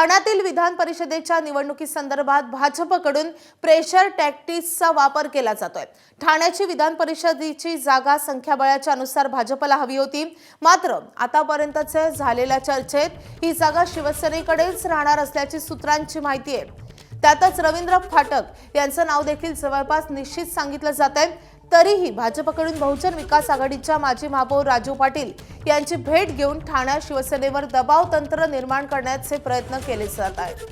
ठाण्यातील विधान परिषदेच्या निवडणुकीसंदर्भात भाजपकडून प्रेशर टॅक्टिक्सचा वापर केला जातोय। ठाण्याची विधान परिषदेची जागा संख्याबळाच्या अनुसार भाजपला हवी होती, मात्र आतापर्यंतचे झालेल्या चर्चेत ही जागा शिवसेनेकडेच राहणार असल्याची सूत्रांची माहिती आहे। त्यातच रवींद्र फाटक यांचं नाव देखील जवळपास निश्चित सांगितलं जातंय। तरीही भाजपकडून बहुजन विकास आघाडीच्या माजी महापौर राजू पाटील यांची भेट घेऊन ठाण्यात शिवसेनेवर दबाव तंत्र निर्माण करण्याचे प्रयत्न केले जात आहेत।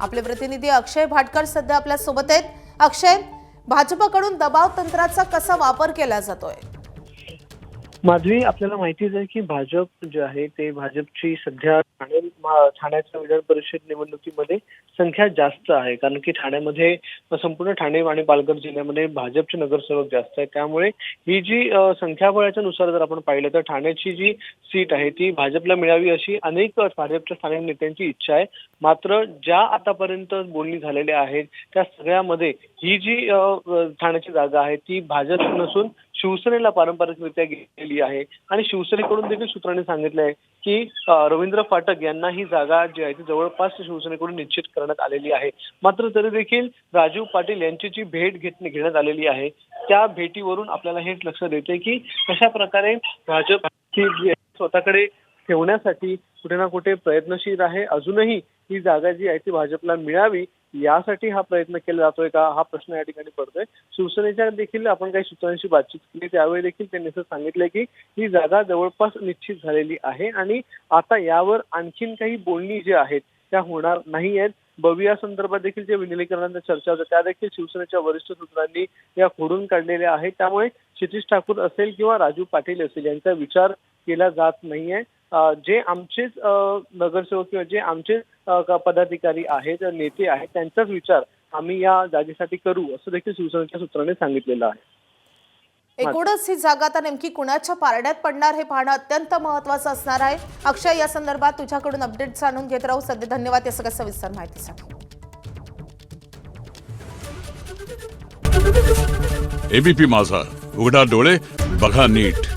आपले प्रतिनिधी अक्षय भाटकर सध्या आपल्या सोबत आहेत। अक्षय, भाजपकडून दबाव तंत्राचा कसा वापर केला जातोय? माधवी, आपल्याला माहितीच आहे की भाजप जे आहे ते भाजपची सध्या ठाण्याच्या विधान परिषद निवडणुकीमध्ये संख्या जास्त आहे, कारण की ठाण्यामध्ये संपूर्ण ठाणे आणि पालघर जिल्ह्यामध्ये भाजपचे नगरसेवक जास्त आहेत। त्यामुळे ही जी संख्याबळाच्या नुसार जर आपण पाहिलं तर ठाण्याची जी सीट आहे ती भाजपला मिळावी अशी अनेक भाजपच्या स्थानिक नेत्यांची इच्छा आहे। मात्र ज्या आतापर्यंत बोलणी झालेल्या आहेत त्या सगळ्यामध्ये ही जी ठाण्याची जागा आहे ती भाजप नसून शिवसेनेला पारंपरिकरित्या गेलेली आहे आणि शिवसेनेकडून देखील सूत्रांनी सांगितलं आहे की रवींद्र फाटक यांना ही जागा जी आहे ती जवळपास शिवसेनेकडून निश्चित करण्यात आलेली आहे। मात्र तरी देखील राजू पाटील यांची जी भेट घेण्यात आलेली आहे त्या भेटीवरून आपल्याला हेच लक्षात येते की कशा प्रकारे भाजप स्वतःकडे ठेवण्यासाठी कुठे ना कुठे प्रयत्नशील आहे। अजूनही ही जागा जी आहे ती भाजपला मिळावी यासाठी हा प्रयत्न केला जातोय का, हा प्रश्न या ठिकाणी पडतोय। शिवसेनेच्या देखील आपण काही सूत्रांशी बातचीत केली, त्यावेळी देखील त्यांनी असं सांगितलंय की ही जागा जवळपास निश्चित झालेली आहे आणि आता यावर आणखीन काही बोलणी जी आहेत त्या होणार नाही आहेत। बविया संदर्भात देखील जे विलिनीकरणाच्या चर्चा होत्या त्या देखील शिवसेनेच्या वरिष्ठ सूत्रांनी या खोडून काढलेल्या आहेत। त्यामुळे क्षितिज ठाकूर असेल किंवा राजू पाटील असेल यांचा विचार केला जात नाहीये। जे आमचेच नगरसेवक किंवा जे आमचे पदाधिकारी आहेत, नेते आहेत, त्यांचाच विचार आम्ही या जागेसाठी करू असं देखील शिवसेनेच्या सूत्रांनी सांगितलेलं आहे। एकूणच ही जागा आता नेमकी कुणाच्या पारड्यात पडणार हे पाहणं अत्यंत महत्त्वाचं असणार आहे। अक्षय, या संदर्भात तुझ्याकडून अपडेट जाणून घेत राहू। सध्या धन्यवाद या सगळ्या सविस्तर माहितीसाठी। एबीपी माझा, उघडा डोळे बघा नीट।